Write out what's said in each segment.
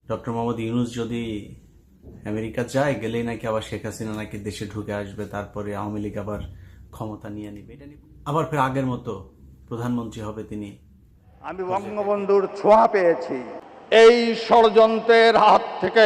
Doctor Mohammad Yunus যদি America যায়, গেলেই নাকি আবার শেখ হাসিনা নাকি দেশে ঢুকে আসবে, তারপরে আওয়ামী লীগ আবার ক্ষমতা নিয়ে নিবে। এটা নিয়ে আবার ফের আগের মতো প্রধানমন্ত্রী হবে তিনি। আমি বঙ্গবন্ধুর ছোঁয়া পেয়েছি। এই ষড়যন্ত্রের হাত থেকে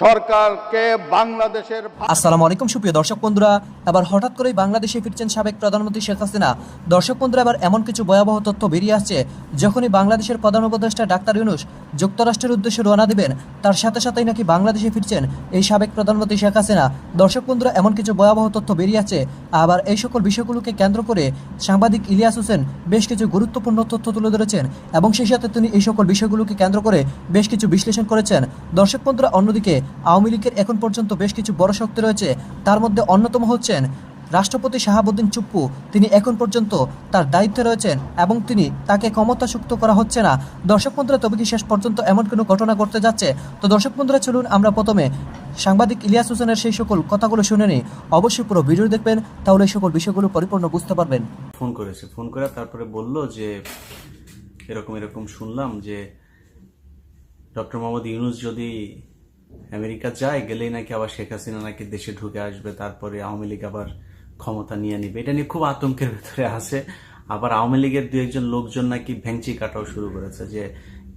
সরকারকে বাংলাদেশের আসসালামু আলাইকুম সুপ্রিয় দর্শক বন্ধুরা। এবার হঠাৎ করেই বাংলাদেশে ফিরছেন সাবেক প্রধানমন্ত্রী শেখ হাসিনা। দর্শক বন্ধুরা, এবার এমন কিছু ভয়াবহ তথ্য বেরিয়ে আসছে, যখনই বাংলাদেশের প্রধান উপদেষ্টা ডাক্তার ইউনূস যুক্তরাষ্ট্রের উদ্দেশ্যে রওনা দিবেন, তার সাথে সাথেই নাকি বাংলাদেশে ফিরছেন এই সাবেক প্রধানমন্ত্রী শেখ হাসিনা। দর্শক বন্ধুরা, এমন কিছু ভয়াবহ তথ্য বেরিয়ে আসছে। আবার এই সকল বিষয়গুলোকে কেন্দ্র করে সাংবাদিক ইলিয়াস হোসেন বেশ কিছু গুরুত্বপূর্ণ তথ্য তুলে ধরেছেন এবং সেই সাথে তিনি এই সকল বিষয়গুলোকে কেন্দ্র করে বেশ কিছু বিশ্লেষণ করেছেন। দর্শক বন্ধুরা, অন্যদিকে আওয়ামী লীগের এখন পর্যন্ত বেশ কিছু বড় শক্তি রয়েছে। তার মধ্যে অন্যতম হচ্ছেন রাষ্ট্রপতি শাহাবুদ্দিন চুপ্পু। তিনি এখন পর্যন্ত তার দায়িত্বে রয়েছেন এবং তাকে ক্ষমতাচ্যুত করা হচ্ছে না। দর্শক বন্ধুরা, তবে কি শেষ পর্যন্ত এমন কোনো ঘটনা ঘটতে যাচ্ছে? তো দর্শক বন্ধুরা, চলুন আমরা প্রথমে সাংবাদিক ইলিয়াস হোসেনের সেই সকল কথাগুলো শুনে নিই। অবশ্যই পুরো ভিডিও দেখবেন, তাহলে এই সকল বিষয়গুলো পরিপূর্ণ বুঝতে পারবেন। ফোন করে তারপরে বলল যে এরকম এরকম শুনলাম যে ডক্টর মোহাম্মদ ইউনূস যদি আমেরিকা যায়, গেলেই নাকি আবার শেখ হাসিনা নাকি দেশে ঢুকে আসবে, তারপরে আওয়ামী লীগ আবার ক্ষমতা নিয়ে নিবে। এটা নিয়ে খুব আতঙ্কের ভেতরে আছে। আবার আওয়ামী লীগের দু একজন লোকজন নাকি ভেংচি কাটাও শুরু করেছে যে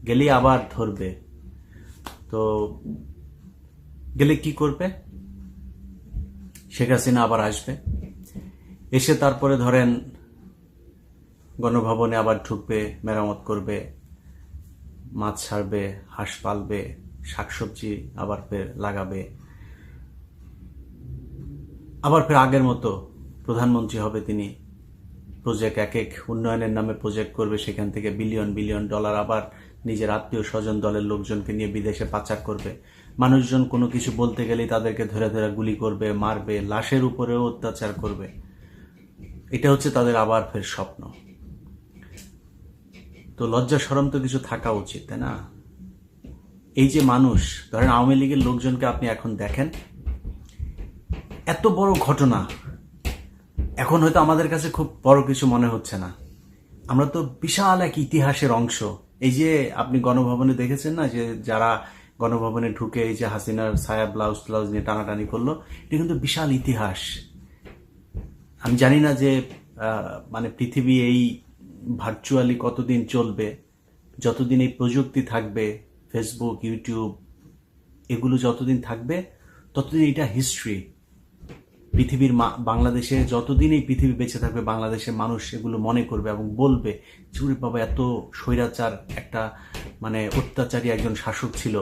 গেলেই আবার ধরবে। তো গেলে কি করবে? শেখ হাসিনা আবার আসবে, এসে তারপরে ধরেন গণভবনে আবার ঢুকবে, মেরামত করবে, মাছ ছাড়বে, হাঁস পালবে, শাকসবজি আবার ফের লাগাবে, আবার ফের আগের মতো প্রধানমন্ত্রী হবে তিনি। প্রজেক্ট এক এক উন্নয়নের নামে প্রজেক্ট করবে, সেখান থেকে বিলিয়ন বিলিয়ন ডলার আবার নিজের আত্মীয় স্বজন দলের লোকজনকে নিয়ে বিদেশে পাচার করবে। মানুষজন কোনো কিছু বলতে গেলেই তাদেরকে ধরে ধরে গুলি করবে, মারবে, লাশের উপরেও অত্যাচার করবে। এটা হচ্ছে তাদের আবার ফের স্বপ্ন। তো লজ্জা শরম তো কিছু থাকা উচিত, তাই না? এই যে মানুষ, ধরেন আওয়ামী লীগের লোকজনকে আপনি এখন দেখেন, এত বড় ঘটনা এখন হয়তো আমাদের কাছে খুব বড় কিছু মনে হচ্ছে না। আমরা তো বিশাল এক ইতিহাসের অংশ। এই যে আপনি গণভবনে দেখেছেন না, যে যারা গণভবনে ঢুকে এই যে হাসিনার ছায়া ব্লাউজ ট্লাউজ নিয়ে টানাটানি করলো, এটা কিন্তু বিশাল ইতিহাস। আমি জানি না যে মানে পৃথিবী এই ভার্চুয়ালি কতদিন চলবে, যতদিন এই প্রযুক্তি থাকবে, ফেসবুক, ইউটিউব, এগুলো যতদিন থাকবে ততদিন এটা হিস্ট্রি। পৃথিবীর বাংলাদেশে যতদিন এই পৃথিবী বেঁচে থাকবে, বাংলাদেশের মানুষ এগুলো মনে করবে এবং বলবে, চুরি বাবা এত স্বৈরাচার একটা মানে অত্যাচারী একজন শাসক ছিল,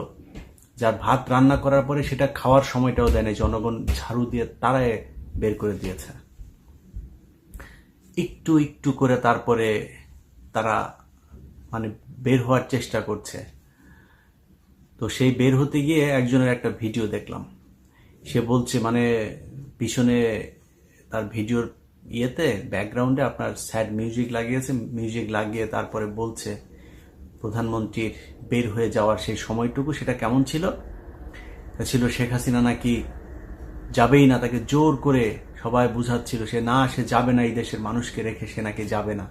যার ভাত রান্না করার পরে সেটা খাওয়ার সময়টাও দেয় না, জনগণ ঝাড়ু দিয়ে তারায় বের করে দিয়েছে। একটু একটু করে তারপরে তারা মানে বের হওয়ার চেষ্টা করছে। তো সেই বের হতে গিয়ে একজনের একটা ভিডিও দেখলাম। সে বলছে মানে পিছনে তার ভিডিওর ইয়েতে ব্যাকগ্রাউন্ডে আপনার স্যাড মিউজিক লাগিয়েছে, মিউজিক লাগিয়ে তারপরে বলছে প্রধানমন্ত্রীর বের হয়ে যাওয়ার সেই সময়টুকু সেটা কেমন ছিল। ছিল শেখ হাসিনা নাকি যাবেই না, তাকে জোর করে সবাই বুঝাচ্ছিল সে যাবে না, এই দেশের মানুষকে রেখে সে নাকি যাবে না।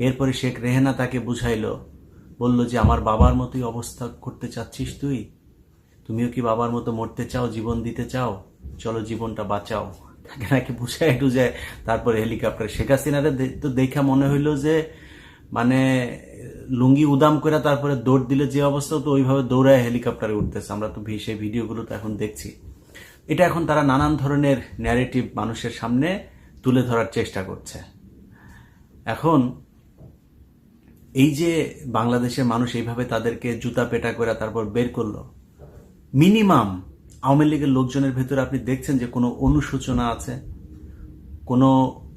এরপরে শেখ রেহেনা তাকে বুঝাইলো, বলল যে আমার বাবার মতোই অবস্থা করতে চাচ্ছিস তুমিও কি বাবার মতো মরতে চাও, জীবন দিতে চাও, চলো জীবনটা বাঁচাও। তাকে নাকি বুঝায় টুঝায় তারপরে হেলিকপ্টার। শেখ হাসিনারে তো দেখা মনে হইলো যে মানে লুঙ্গি উদাম করে তারপরে দৌড় দিলে যে অবস্থা, তো ওইভাবে দৌড়ায় হেলিকপ্টারে উঠতেছে। আমরা তো সেই ভিডিওগুলো তো এখন দেখছি। এটা এখন তারা নানান ধরনের ন্যারেটিভ মানুষের সামনে তুলে ধরার চেষ্টা করছে। এখন এই যে বাংলাদেশের মানুষ এইভাবে তাদেরকে জুতা পেটা করে তারপর বের করলো, মিনিমাম আওয়ামী লীগের লোকজনের ভেতরে আপনি দেখছেন যে কোনো অনুশোচনা আছে, কোনো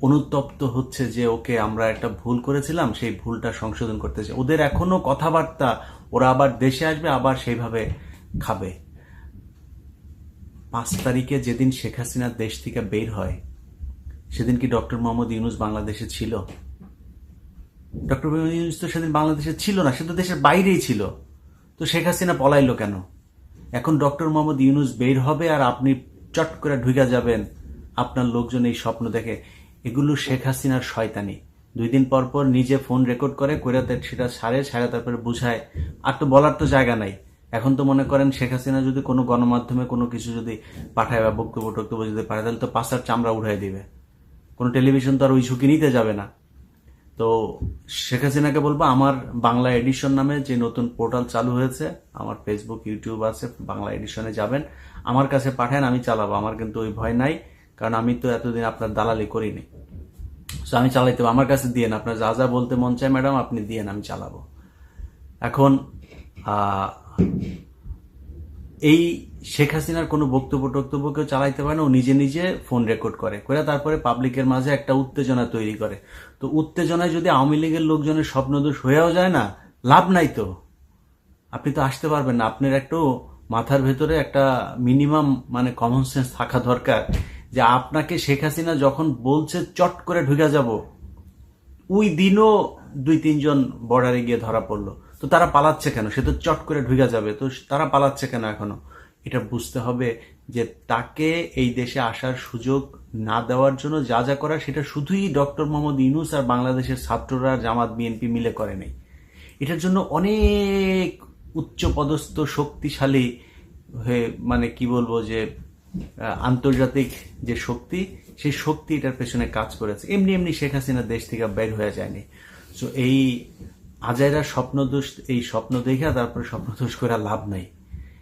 অনুতপ্ত হচ্ছে যে ওকে আমরা একটা ভুল করেছিলাম, সেই ভুলটা সংশোধন করতেছে। ওদের এখনো কথাবার্তা, ওরা আবার দেশে আসবে, আবার সেইভাবে খাবে। 5 তারিখে যেদিন শেখ হাসিনা দেশ থেকে বের হয়, সেদিন কি ডক্টর মোহাম্মদ ইউনূস বাংলাদেশে ছিল? ডক্টর মোহাম্মদ ইউনূস তো সেদিন বাংলাদেশে ছিল না, সে তো দেশের বাইরেই ছিল। তো শেখ হাসিনা পলাইলো কেন? এখন ডক্টর মোহাম্মদ ইউনূস বের হবে আর আপনি চট করে ঢুকে যাবেন, আপনার লোকজন এই স্বপ্ন দেখে। এগুলো শেখ হাসিনার শয়তানি। 2 দিন পর পর নিজে ফোন রেকর্ড করে সেটা সারে তারপরে বুঝায়। আর তো বলার তো জায়গা নাই। এখন তো মনে করেন শেখ হাসিনা যদি কোনো গণমাধ্যমে কোনো কিছু যদি পাঠায় বা বক্তব্য টক্তব্য যদি পাঠায়, তাহলে তো পাশার চামড়া উঠাই দিবে। কোনো টেলিভিশন তো আর ওই ঝুঁকি নিতে যাবে না। তো শেখ হাসিনাকে বলবো, আমার বাংলা এডিশন নামে যে নতুন পোর্টাল চালু হয়েছে, আমার ফেসবুক ইউটিউব আছে, বাংলা এডিশনে যাবেন, আমার কাছে পাঠান, আমি চালাবো। আমার কিন্তু ওই ভয় নাই, কারণ আমি তো এতদিন আপনার দালালি করিনি। তো আমি চালাইতে, আমার কাছে দিয়েন, আপনার যা যা বলতে মন চায় ম্যাডাম আপনি দিয়েন, আমি চালাবো। এখন এই শেখ হাসিনার কোনো বক্তব্য টক্তব্য কেউ চালাইতে পারে না, ও নিজে নিজে ফোন রেকর্ড করে তারপরে পাবলিকের মাঝে একটা উত্তেজনা তৈরি করে। তো উত্তেজনায় যদি আওয়ামী লীগের লোকজনের স্বপ্নদোষ হয়েও যায় না, লাভ নাই তো, আপনি তো আসতে পারবেন না। আপনার একটু মাথার ভেতরে একটা মিনিমাম মানে কমন সেন্স থাকা দরকার, যে আপনাকে শেখ হাসিনা যখন বলছে চট করে ঢুকে যাব, ওই দিনও 2-3 জন বর্ডারে গিয়ে ধরা পড়লো। তো তারা পালাচ্ছে কেন? সে তো চট করে ঢুকে যাবে, তো তারা পালাচ্ছে কেন এখনো? এটা বুঝতে হবে যে তাকে এই দেশে আসার সুযোগ না দেওয়ার জন্য যা যা করার, সেটা শুধুই ডক্টর মোহাম্মদ ইউনূস আর বাংলাদেশের ছাত্ররা, জামাত বিএনপি মিলে করে নেই। এটার জন্য অনেক উচ্চ পদস্থ শক্তিশালী হয়ে, মানে কি বলবো, যে আন্তর্জাতিক যে শক্তি, সেই শক্তি এটার পেছনে কাজ করেছে। এমনি এমনি শেখ হাসিনা দেশ থেকে বের হয়ে যায়নি। সো এই আজাইরা স্বপ্নদোষ, এই স্বপ্ন দেখে তারপরে স্বপ্নদোষ করে লাভ নাই,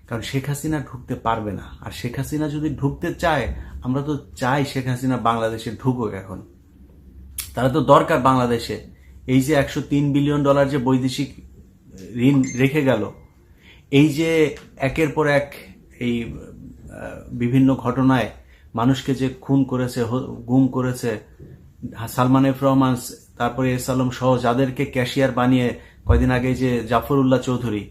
কারণ শেখ হাসিনা ঢুকতে পারবে না। আর শেখ হাসিনা যদি ঢুকতে চায়, আমরা তো চাই শেখ হাসিনা বাংলাদেশে ঢুকুক। এখন তারা তো দরকার বাংলাদেশে। এই যে $103 বিলিয়ন যে বৈদেশিক ঋণ রেখে গেল, এই যে একের পর এক এই বিভিন্ন ঘটনায় মানুষকে যে খুন করেছে, গুম করেছে, সালমান এফ রহমান, তারপরে এস আলম সহ যাদেরকে ক্যাশিয়ার বানিয়ে কয়দিন আগে যে Zafrullah Chowdhury,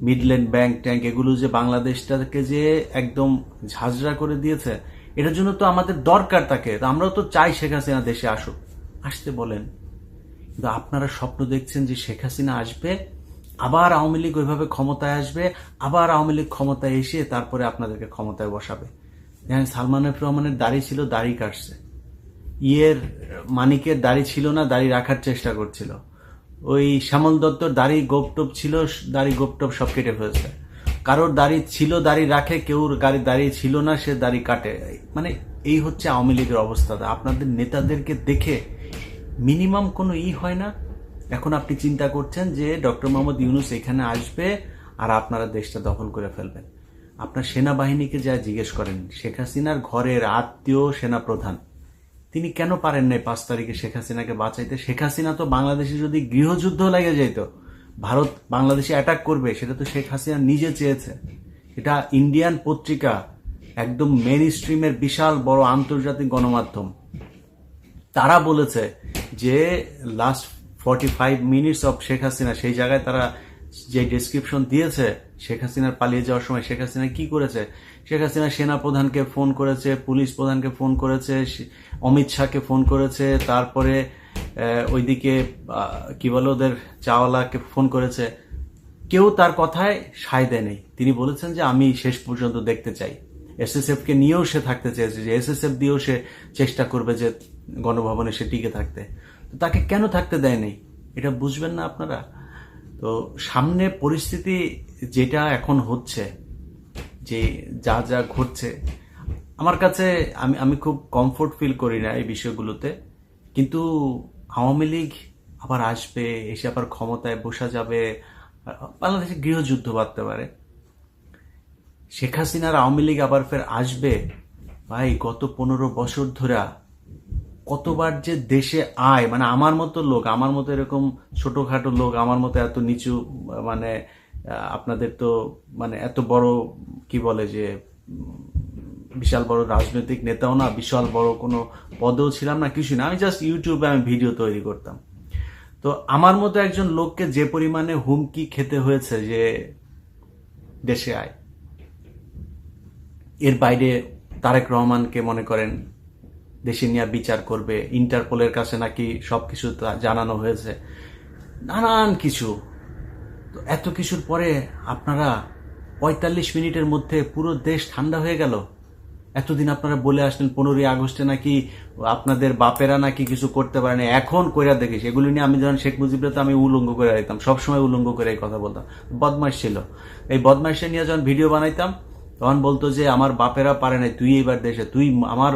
Midland bank tank, এগুলো যে বাংলাদেশটাকে যে একদম ঝাঁঝরা করে দিয়েছে, এটার জন্য তো আমাদের দরকার তাকে। আমরাও তো চাই শেখ হাসিনা দেশে আসুক, আসতে বলেন। কিন্তু আপনারা স্বপ্ন দেখছেন যে শেখ হাসিনা আসবে, আবার আওয়ামী লীগ ওইভাবে ক্ষমতায় আসবে, আবার আওয়ামী লীগ ক্ষমতায় এসে তারপরে আপনাদেরকে ক্ষমতায় বসাবে। যেমন সালমান এফ রহমানের দাড়ি ছিল, দাড়ি কাটছে। মানিকের দাড়ি ছিল না, দাড়ি রাখার চেষ্টা করছিল। ওই শ্যামল দত্তর দাড়ি গোপটোপ ছিল, দাড়ি গোপটোপ সব কেটে ফেলছে। কারোর দাড়ি ছিল, দাড়ি রাখে, কেউ দাড়ি ছিল না, সে দাড়ি কাটে। মানে এই হচ্ছে আওয়ামী লীগের অবস্থা। আপনাদের নেতাদেরকে দেখে মিনিমাম কোনো হয় না। এখন আপনি চিন্তা করছেন যে ডক্টর মোহাম্মদ ইউনূস এখানে আসবে আর আপনারা দেশটা দখল করে ফেলবেন। আপনার সেনাবাহিনীকে যা জিজ্ঞেস করেন, শেখ হাসিনার ঘরের আত্মীয় সেনাপ্রধান, তিনি কেন পারেন নাই 5 তারিখে শেখ হাসিনাকে বাঁচাইতে? শেখ হাসিনা তো বাংলাদেশে যদি গৃহযুদ্ধ লেগে যেত, ভারত বাংলাদেশে অ্যাটাক করবে, সেটা তো শেখ হাসিনা নিজে চেয়েছে। এটা ইন্ডিয়ান পত্রিকা, একদম মেইন স্ট্রিমের বিশাল বড় আন্তর্জাতিক গণমাধ্যম, তারা বলেছে যে last 45 minutes of Sheikh Hasina, সেই জায়গায় তারা যে ডেসক্রিপশন দিয়েছে শেখ হাসিনার পালিয়ে যাওয়ার সময় শেখ হাসিনা কি করেছে। শেখ হাসিনা সেনা প্রধানকে ফোন করেছে, পুলিশ প্রধানকে ফোন করেছে, অমিত শাহকে ফোন করেছে, তারপরে ওইদিকে কি বলে ওদের চাওয়ালাকে ফোন করেছে। কেউ তার কথায় সায় দেয়নি। তিনি বলেছেন যে আমি শেষ পর্যন্ত দেখতে চাই। এসএসএফ কে নিয়েও সে থাকতে চেয়েছে, যে এসএসএফ দিয়েও সে চেষ্টা করবে যে গণভবনে সে টিকে থাকতে। তো তাকে কেন থাকতে দেয়নি, এটা বুঝবেন না আপনারা? তো সামনে পরিস্থিতি যেটা এখন হচ্ছে, যে যা যা ঘটছে, আমার কাছে আমি খুব কমফোর্ট ফিল করি না এই বিষয়গুলোতে। কিন্তু আওয়ামী লীগ আবার আসবে, এসে আবার ক্ষমতায় বসা যাবে, বাংলাদেশে গৃহযুদ্ধ বাঁধতে পারে। শেখ হাসিনার আওয়ামী লীগ আবার ফের আসবে। ভাই, গত 15 বছর ধরে কতবার যে দেশে আয়, মানে আমার মতো লোক, আমার মতো এরকম ছোটখাটো লোক, আমার মতো এত নিচু, মানে আপনাদের তো মানে এত বড় কি বলে যে বিশাল বড় রাজনৈতিক নেতাও না, বিশাল বড় কোনো পদেও ছিলাম না, কিছু না। আমি জাস্ট ইউটিউবে আমি ভিডিও তৈরি করতাম। তো আমার মতো একজন লোককে যে পরিমাণে হুমকি খেতে হয়েছে যে দেশে আয়, এর বাইরে তারেক রহমানকে মনে করেন দেশে নিয়ে বিচার করবে, ইন্টারপোলের কাছে নাকি সবকিছু জানানো হয়েছে, নানান কিছু। তো এত কিছুর পরে আপনারা 45 মিনিটের মধ্যে পুরো দেশ ঠান্ডা হয়ে গেল। এতদিন আপনারা বলে আসলেন 15ই আগস্টে নাকি আপনাদের বাপেরা নাকি কিছু করতে পারে না, এখন কইরা দেখিস। এগুলো নিয়ে আমি যখন শেখ মুজিবরা তো আমি উলঙ্গ করে দিতাম, সবসময় উলঙ্গ করে এই কথা বলতাম। বদমাইশ ছিল। এই বদমাইশে নিয়ে যখন ভিডিও বানাইতাম তখন বলতো যে আমার বাপেরা পারে নাই, তুই এবার দেশে, তুই আমার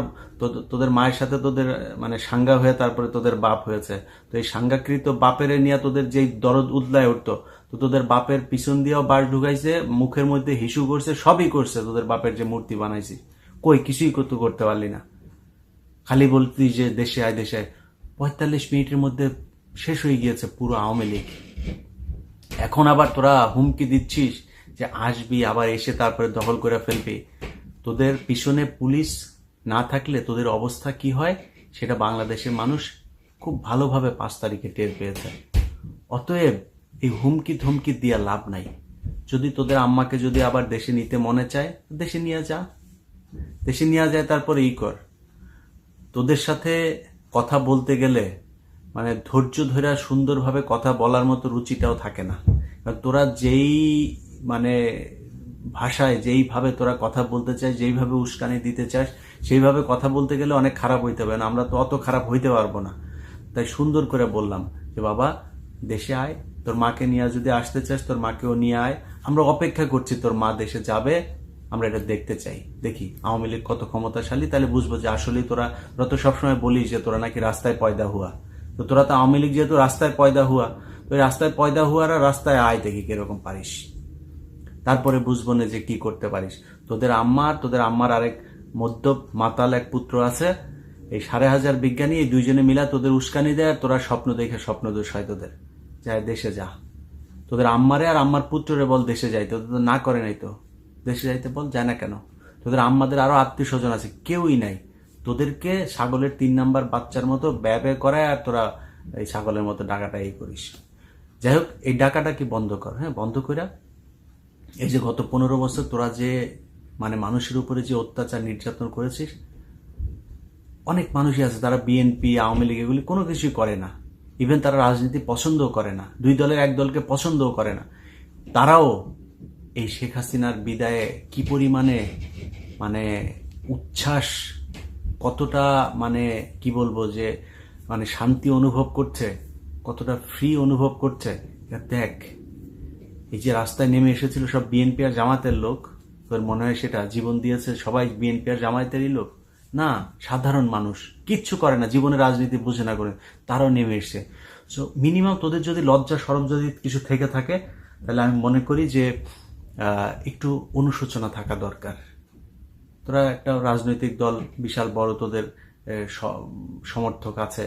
তোদের মায়ের সাথে তোদের মানে সাঙ্গা হয়ে তারপরে তোদের বাপ হয়েছে, তো এই সাঙ্গাকৃত বাপেরে নিয়ে তোদের যেই দরদ উদলায় উঠতো, তো তোদের বাপের পিছন দিয়েও বাস ঢুকাইছে, মুখের মধ্যে হিসু করছে, সবই করছে। তোদের বাপের যে মূর্তি বানাইছি, কই কিছুই করতে পারলি না। খালি বলতি যে দেশে আয় দেশে আয়। 45 মিনিটের মধ্যে শেষ হয়ে গিয়েছে পুরো আওয়ামী লীগ। এখন আবার তোরা হুমকি দিচ্ছিস যে আসবি, আবার এসে তারপরে দখল করে ফেলবি। তোদের পিছনে পুলিশ না থাকলে তোদের অবস্থা কি হয় সেটা বাংলাদেশের মানুষ খুব ভালোভাবে 5 তারিখে টের পেয়েছে। অতএব এই হুমকি ধমকি দিয়া লাভ নাই। যদি তোদের আম্মাকে যদি আবার দেশে নিতে মনে চায়, দেশে নিয়ে যা, দেশে নিয়ে যায়, তারপরে কর। তোদের সাথে কথা বলতে গেলে মানে ধৈর্য ধরে সুন্দরভাবে কথা বলার মতো রুচিটাও থাকে না। কারণ তোরা যেই মানে ভাষায় যেইভাবে তোরা কথা বলতে চাস, যেইভাবে উস্কানি দিতে চাস, সেইভাবে কথা বলতে গেলে অনেক খারাপ হইতে পারে না। আমরা তো অত খারাপ হইতে পারবো না। তাই সুন্দর করে বললাম যে বাবা দেশে আয়, তোর মাকে নিয়ে যদি আসতে চাস তোর মাকেও নিয়ে আয়, আমরা অপেক্ষা করছি তোর মা দেশে যাবে, আমরা এটা দেখতে চাই। দেখি আওয়ামী লীগ কত ক্ষমতাশালী, তাহলে বুঝবো যে আসলেই তোরা তো সবসময় বলিস যে তোরা নাকি রাস্তায় পয়দা হুয়া। তো তোরা তো আওয়ামী লীগ যেহেতু রাস্তায় পয়দা হুয়া, তো রাস্তায় পয়দা হুয়ারা রাস্তায় আয়, দেখি কিরকম পারিস, তারপরে বুঝবো না যে কি করতে পারিস। তোদের আম্মার আরেক মধ্য মাতাল এক পুত্র আছে, এই 5,500 বিজ্ঞানী, এই দুইজনে মিলা তোদের উস্কানি দেয়, আর তোরা স্বপ্ন দেখে স্বপ্ন দোষ হয় তোদের। যায় দেশে যা, তোদের আম্মারে আর আম্মার পুত্ররে বল দেশে যাইতে, তোদের তো না করে নাই, তো দেশে যাইতে বল, যায় না কেন? তোদের আম্মাদের আরো আত্মীয় স্বজন আছে, কেউই নাই। তোদেরকে ছাগলের 3 নাম্বার বাচ্চার মতো ব্যয় করায়, আর তোরা এই ছাগলের মতো ডাকাটা এই করিস। যাই হোক, এই ডাকাটা কি বন্ধ কর। হ্যাঁ, বন্ধ কইরা এই যে গত 15 বছর তোরা যে মানে মানুষের উপরে যে অত্যাচার নির্যাতন করেছিস, অনেক মানুষই আছে তারা বিএনপি আওয়ামী লীগ এগুলি কোনো কিছুই করে না, ইভেন তারা রাজনীতি পছন্দও করে না, দুই দলের এক দলকে পছন্দও করে না। তারাও এই শেখ হাসিনার বিদায়ে কি পরিমাণে মানে উচ্ছ্বাস, কতটা মানে কি বলবো যে মানে শান্তি অনুভব করছে, কতটা ফ্রি অনুভব করছে। দেখ, এই যে রাস্তায় নেমে এসেছিল সব বিএনপি আর জামাতের লোক, তোর মনে হয় সেটা জীবন দিয়েছে সবাই বিএনপি আর জামায়াতেরই লোক? না, সাধারণ মানুষ কিচ্ছু করে না, জীবনে রাজনীতি বুঝে না করে তারাও নেমে এসছে। সো মিনিমাম তোদের যদি লজ্জা শরম যদি কিছু থেকে থাকে, তাহলে আমি মনে করি যে একটু অনুশোচনা থাকা দরকার। তোরা একটা রাজনৈতিক দল, বিশাল বড় তোদের সমর্থক আছে,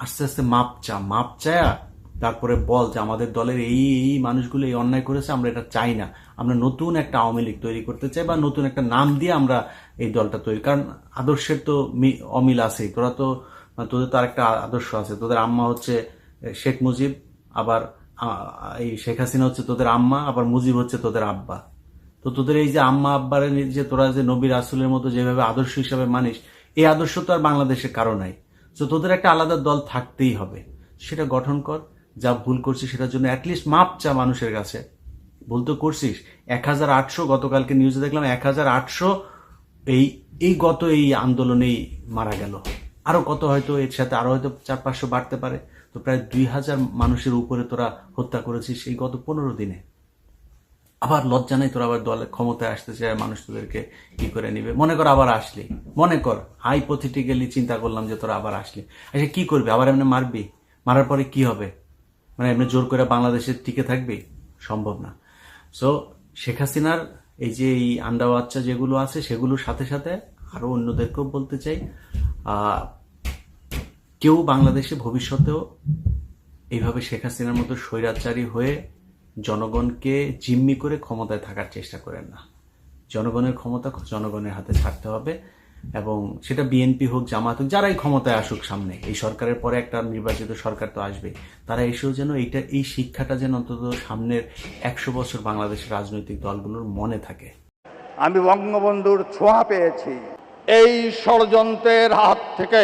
আস্তে আস্তে মাপ চায়া তারপরে বল যে আমাদের দলের এই এই মানুষগুলো এই অন্যায় করেছে, আমরা এটা চাই না, আমরা নতুন একটা আওয়ামী লীগ তৈরি করতে চাই, বা নতুন একটা নাম দিয়ে আমরা এই দলটা তৈরি। কারণ আদর্শের তো অমিল আছেই। তোদের তো আরেকটা আদর্শ আছে, তোদের আম্মা হচ্ছে শেখ মুজিব, আবার এই শেখ হাসিনা হচ্ছে তোদের আম্মা, আবার মুজিব হচ্ছে তোদের আব্বা। তো তোদের এই যে আম্মা আব্বার যে তোরা যে নবী রাসূলের মতো যেভাবে আদর্শ হিসাবে মানিস, এই আদর্শ তো আর বাংলাদেশে কারো নাই। তো তোদের একটা আলাদা দল থাকতেই হবে, সেটা গঠন কর। যা ভুল করছিস সেটার জন্য অ্যাটলিস্ট মাপ চা মানুষের কাছে। ভুল তো করছিস। 1,800 গতকালকে নিউজে দেখলাম 1,800 এই গত এই আন্দোলনেই মারা গেল। আরো কত হয়তো এর সাথে আরো হয়তো 400-500 বাড়তে পারে। তো প্রায় 2,000 মানুষের উপরে তোরা হত্যা করেছিস এই গত 15 দিনে। আবার লজ্জা নাই, তোরা আবার দলের ক্ষমতায় আসতে চায়, মানুষ তোদেরকে কি করে নিবে। মনে কর আবার আসলি, মনে কর হাইপোথেটিক্যালি চিন্তা করলাম যে তোরা আবার আসলি, আচ্ছা কি করবি? আবার এমনি মারবি? মারার পরে কি হবে? মানে এমনি জোর করে বাংলাদেশে টিকে থাকবি? সম্ভব না। সো শেখ হাসিনার এই যে এই আন্ডা বাচ্চা যেগুলো আছে, সেগুলোর সাথে সাথে আরো অন্যদেরকেও বলতে চাই, কেউ বাংলাদেশে ভবিষ্যতেও এইভাবে শেখ হাসিনার মতো স্বৈরাচারী হয়ে জনগণকে জিম্মি করে ক্ষমতায় থাকার চেষ্টা করেন না। জনগণের ক্ষমতা জনগণের হাতে ছাড়তে হবে, এবং সেটা বিএনপি হোক, জামাত হোক, যারাই ক্ষমতায় আসুক সামনে, এই সরকারের পরে একটা নির্বাচিত সরকার তো আসবে, তারা এসেও যেন এই শিক্ষাটা যেন অন্তত সামনের 100 বছর বাংলাদেশের রাজনৈতিক দলগুলোর মনে থাকে। আমি বঙ্গবন্ধুর ছোঁয়া পেয়েছি। এই ষড়যন্ত্রের হাত থেকে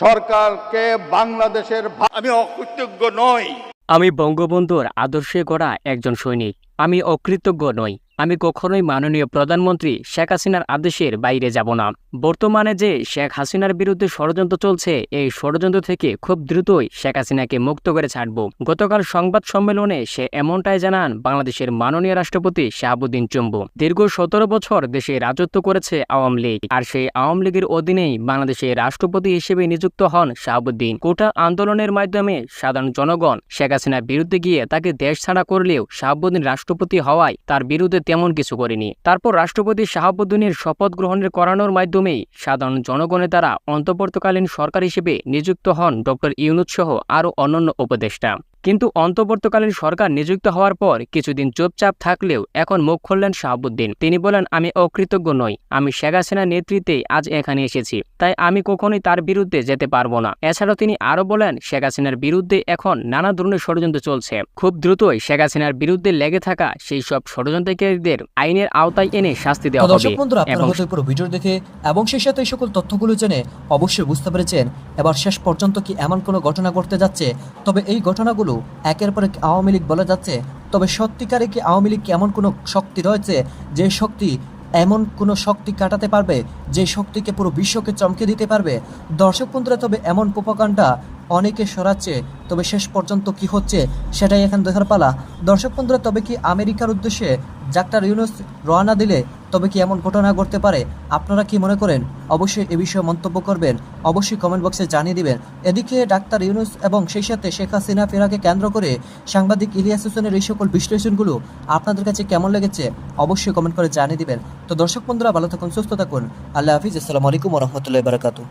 সরকারকে বাংলাদেশের আমি অকৃতজ্ঞ নই। আমি বঙ্গবন্ধুর আদর্শে গড়া একজন সৈনিক। আমি অকৃতজ্ঞ নই। আমি কখনোই মাননীয় প্রধানমন্ত্রী শেখ হাসিনার আদেশের বাইরে যাব না। বর্তমানে যে শেখ হাসিনার বিরুদ্ধে ষড়যন্ত্র চলছে, এই ষড়যন্ত্র থেকে খুব দ্রুতই শেখ হাসিনাকে মুক্ত করে ছাড়ব। গতকাল সংবাদ সম্মেলনে সে এমনটাই জানান বাংলাদেশের মাননীয় রাষ্ট্রপতি শাহাবুদ্দিন চুম্বু। দীর্ঘ 17 বছর দেশে রাজত্ব করেছে আওয়ামী লীগ, আর সেই আওয়ামী লীগের অধীনেই বাংলাদেশের রাষ্ট্রপতি হিসেবে নিযুক্ত হন শাহাবুদ্দিন। কোটা আন্দোলনের মাধ্যমে সাধারণ জনগণ শেখ হাসিনার বিরুদ্ধে গিয়ে তাকে দেশ ছাড়া করলেও শাহাবুদ্দিন রাষ্ট্রপতি হওয়ায় তার বিরুদ্ধে তেমন কিছু করেনি। তারপর রাষ্ট্রপতি শাহাবুদ্দিনের শপথ গ্রহণের করানোর মাধ্যমেই সাধারণ জনগণের দ্বারা অন্তর্বর্তীকালীন সরকার হিসেবে নিযুক্ত হন ডক্টর ইউনূস সহ আরও অন্যান্য উপদেষ্টা। কিন্তু অন্তর্বর্তীকালীন সরকার নিযুক্ত হওয়ার পর কিছুদিন চুপচাপ থাকলেও এখন মুখ খুললেন শাহাবুদ্দিন। তিনি বলেন, আমি অকৃতজ্ঞ নই, আমি শেখ হাসিনার নেতৃত্বে আজ এখানে এসেছি, তাই আমি কখনোই তার বিরুদ্ধে যেতে পারবো না। এছাড়াও তিনি আরো বলেন, শেখ হাসিনার বিরুদ্ধে এখন নানা ধরনের ষড়যন্ত্র চলছে, খুব দ্রুতই শেখ হাসিনার বিরুদ্ধে লেগে থাকা সেই সব ষড়যন্ত্রকারীদের আইনের আওতায় এনে শাস্তি দেওয়া হবে। দর্শক বন্ধুরা, আপনারা হয়তো পুরো ভিডিও দেখে এবং সেই সাথে এই সকল তথ্যগুলো জেনে অবশ্যই বুঝতে পেরেছেন এবার শেষ পর্যন্ত কি এমন কোনো ঘটনা ঘটতে যাচ্ছে। তবে এই ঘটনাগুলো একের পর এক আওয়ামী লীগ বলা যাচ্ছে, তবে সত্যিকারে কি আওয়ামী লীগ এমন কোনো শক্তি রয়েছে যে শক্তি এমন কোনো শক্তি কাটাতে পারবে, যে শক্তিকে পুরো বিশ্বকে চমকে দিতে পারবে? দর্শক বন্ধুরা, তবে এমন প্রোপাগান্ডা অনেকে সরাচ্ছে, তবে শেষ পর্যন্ত কি হচ্ছে সেটাই এখন দেখার পালা। দর্শক বন্ধুরা, তবে কি আমেরিকার উদ্দেশ্যে ডাক্তার ইউনূস রওনা দিলে তবে কি এমন ঘটনা ঘটতে পারে? আপনারা কি মনে করেন? অবশ্যই এ বিষয়ে মন্তব্য করবেন, অবশ্যই কমেন্ট বক্সে জানিয়ে দিবেন। এদিকে ডাক্তার ইউনূস এবং সেই সাথে শেখ হাসিনা ফেরাকে কেন্দ্র করে সাংবাদিক ইলিয়াস হোসেনের এই সকল বিশ্লেষণগুলো আপনাদের কাছে কেমন লেগেছে অবশ্যই কমেন্ট করে জানিয়ে দিবেন। তো দর্শক বন্ধুরা, ভালো থাকুন, সুস্থ থাকুন, আল্লাহ হাফিজ, আসসালামু আলাইকুম ওয়া রাহমাতুল্লাহি ওয়া বারাকাতুহু।